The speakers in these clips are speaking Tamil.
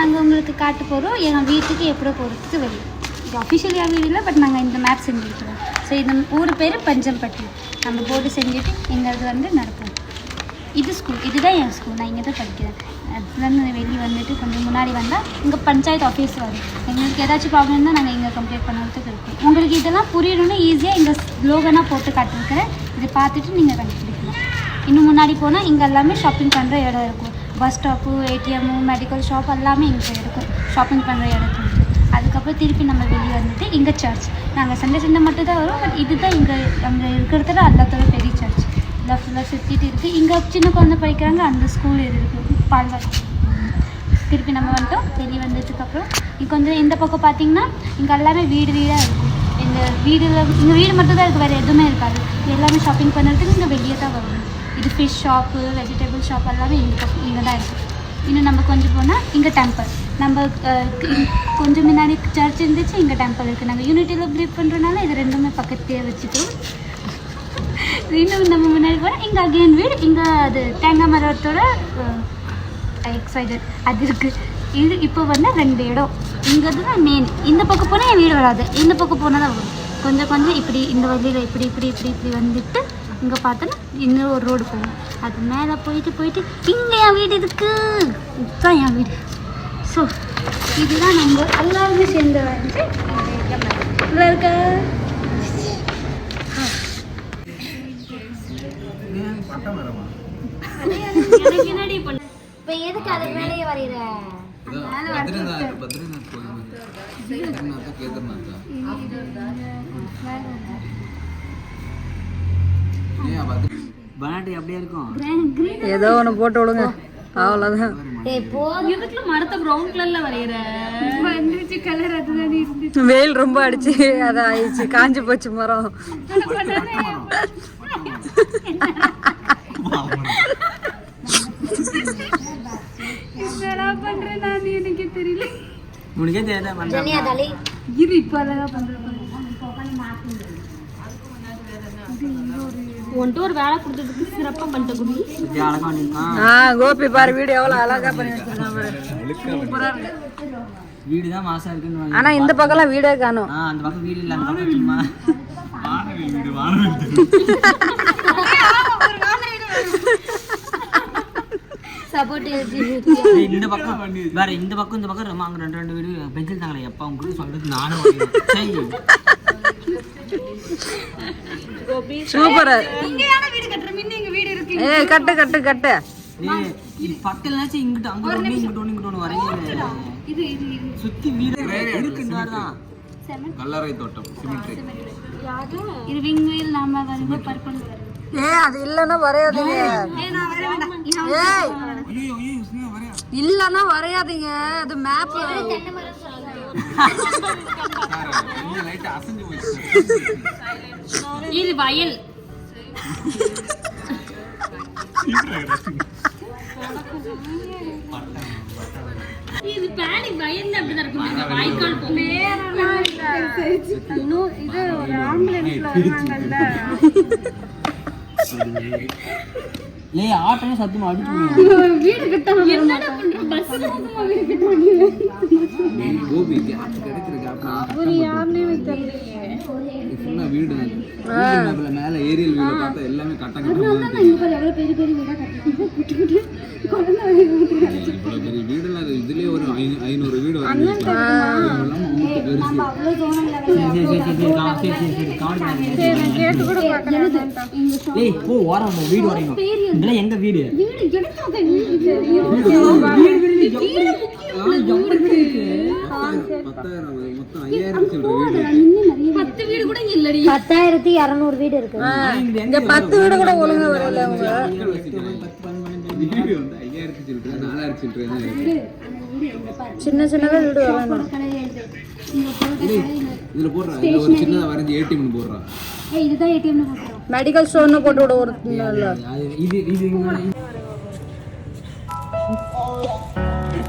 நாங்கள் உங்களுக்கு காட்ட போகிறோம் எங்கள் வீட்டுக்கு எப்படி போகிறதுக்கு வழி. இது அஃபிஷியலாக வீடு இல்லை, பட் நாங்கள் இந்த மேப் செஞ்சுருக்கிறோம். ஸோ இந்த ஊர் பேர் பஞ்சம்பட்டி. நம்ம போர்டு செஞ்சுட்டு எங்களுக்கு வந்து நடப்போம். இது ஸ்கூல், இதுதான் என் ஸ்கூல். நான் இங்கே தான் படிக்கிறேன். அதுலேருந்து வெளியே வந்துட்டு கொஞ்சம் முன்னாடி வந்தால் இங்கே பஞ்சாயத்து ஆஃபீஸ் வரும். எங்களுக்கு ஏதாச்சும் ப்ராப்ளம் தான் நாங்கள் இங்கே கம்ப்ளீட் பண்ணுறதுக்கு இருக்கோம். உங்களுக்கு இதெல்லாம் புரியணும்னு ஈஸியாக இங்கே லோகனாக போட்டு காட்டிருக்கிறேன். இதை பார்த்துட்டு நீங்கள் கண்டுபிடிக்கலாம். இன்னும் முன்னாடி போனால் இங்கே எல்லாமே ஷாப்பிங் பண்ணுற இடம் இருக்கும். Bus stop, ATM, medical shop எல்லாமே இங்கே இருக்கும். ஷாப்பிங் பண்ணுற இடத்துக்கு அதுக்கப்புறம் திருப்பி நம்ம வெளியே வந்துட்டு இங்கே சர்ச். நாங்கள் சண்டை மட்டும் தான் வரும். பட் இதுதான் இங்கே அங்கே இருக்கிறதுல எல்லாத்தோட பெரிய சர்ச். எல்லாம் ஃபுல்லாக சுற்றிட்டு இருக்குது. இங்கே சின்ன குழந்தை படிக்கிறாங்க, அந்த ஸ்கூல் இது இருக்குது, பால்வாடி. திருப்பி நம்ம வந்துட்டோம். வெளியே வந்ததுக்கப்புறம் இங்கே கொஞ்சம் இந்த பக்கம் பார்த்திங்கன்னா இங்கே எல்லாமே வீடாக இருக்கும். இந்த இங்கே வீடு மட்டும் தான் இருக்குது, வேறு எதுவுமே இருக்காது. எல்லாமே ஷாப்பிங் பண்ணுறதுக்கு இங்கே வெளியே தான் வரும். இது ஃபிஷ் ஷாப்பு, வெஜிடபிள் ஷாப் எல்லாமே இங்கே தான் இருக்குது. இன்னும் நம்ம கொஞ்சம் போனால் இங்கே டெம்பிள். நம்ம கொஞ்சம் முன்னாடி சர்ச் இருந்துச்சு, இங்கே டெம்பிள் இருக்குது. நாங்கள் யூனிட்டியில் பிலீவ் பண்ணுறதுனால இது ரெண்டுமே பக்கத்தையே வச்சுட்டோம். இன்னும் நம்ம முன்னாடி போனால் இங்கே அகெயின் வீடு. இங்கே அது தேங்காய் மரத்தோட எக்ஸைடட் அது இருக்குது. இது இப்போ வந்து 2 இடம். இங்கே தான் மெயின். இந்த பக்கம் போனால் என் வீடு வராது, இந்த பக்கம் போனால் தான் வரும். கொஞ்சம் இப்படி இந்த வழியில் இப்படி வந்துட்டு இங்கே பார்த்தோன்னா இன்னும் ஒரு ரோடு போகும். அது மேலே போயிட்டு இங்கே என் வீடு இருக்குது. இதுதான் என் வீடு. ஸோ இதுதான் நம்ம எல்லாருமே சேர்ந்து வந்து நல்லா இருக்கா? இப்போ எதுக்கு அது மேலேயே வரைகிற? ஏதோ ஒன்று போட்டு விடுங்க, அவ்வளோதான். மரத்தை ப்ரௌன் கலர்ல வரைகிற கலர் அதுதான் இருந்துச்சு. வெயில் ரொம்ப அடிச்சு அதை ஆயிடுச்சு, காஞ்சி போச்சு மரம். என்னடா பண்றேன் நான், எனக்கு தெரியல. உனக்கே தெரியாத இது இப்போ அழகா பண்றேன். ஒன்ட்டு ஒரு வேலை கொடுத்துட்டு சிறப்பாக பண்ணிட்ட குடி. கோபி பாரு வீடு எவ்வளோ அழகா பண்ணி வச்சிருக்காங்க. வீடு தான் மாசா இருக்குன்னு. ஆனா இந்த பக்கம்லாம் வீடே காணும். அந்த பக்கம் வீடு இல்ல, அந்த பக்கம் சும்மா சப்போர்ட் இந்த பக்கம் வேற, இந்த பக்கம் ரொம்ப அங்க 2 வீடு பென்சில் தாங்களே. எப்ப உங்களுக்கு சொல்றது நானும் சூப்பர். இங்கயான வீடு கட்டற மின்ன எங்க வீடு இருக்கு. ஏய் கட்டு நீ பக்கலனாச்சு இங்கிட்ட அங்க இங்கிட்ட வரீங்க. இது சுத்தி வீடு இருக்குன்னாதான் கல்லறை தோட்டம் சிமெண்ட்ரி. யாரு இது விங் வீல் நாம வருது பர்பல். அது இல்லன்னா வரையாதீங்க. நான் வர வேண்டாம். ஐயோ ஸ்னேகா வரையா இல்லன்னா வரையாதீங்க. அது மேப். தென்னை மரம் சொல்லுங்க. இந்த லைட் அசஞ்சு போச்சு. இது வயல். இது பாடி வயல்ல அப்படிதான் இருக்கும். வாய்க்கால் போவேறலாம் இல்ல. இன்னும் இது ஒரு ஆம்புலன்ஸ்ல வராங்கல்ல. ஏய் ஆட்டனே சத்தமா அடிச்சு வீடு கட்டணும். என்னடா பண்ற? பஸ்ல வந்து வீடு கட்ட முடியல. கோபி கிடைக்கிற கேப்னா ஒரு யாருனே தெரியல. ஃபுல்லா வீடு மேல மேல ஏரியல் வியூல பார்த்தா எல்லாமே கட்டங்க கட்டமா இப்ப எவ்வளவு பெரிய வீடா கட்டிட்டு கொரோனா இவ்வளவு பெரிய வீடுல இதுலயே ஒரு 500 வீடு வருது. நம்ம அவ்வளவு தோணல. சரி கேட்டு கூட பார்க்கறேன். ஏய் போ ஓரம் வீடு வரையும். இதெல்லாம் எங்க வீடு? வீடு எடுத்துங்க. வீடு தெரியும். மொத்தம் 5000 சில்லற வீடு. 10 வீடு கூட இல்லடி. 10,200 வீடு இருக்கு. இங்க 10 வீடு கூட ஒழுங்கா வரல. அவங்க வீடு வந்து 5000 சில்லற 4000 சில்லற தான் இருக்கு. சின்னதா வீடு வரணும். இதுல போடுறா, இதுல ஒரு சின்னதா வரைஞ்சு ஏடிஎம் னு போடுறா. ஏய் இதுதான் ஏடிஎம் னு போடுறோம். மெடிக்கல் ஸ்டோர்னு போட்டு விட ஒரு இல்ல. இது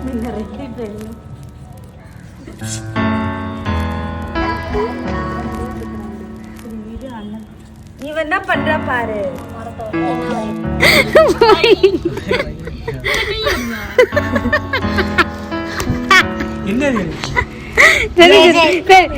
நீங்க ரெட்டி தெரியும். இவன் என்ன பண்றா பாரு. சரி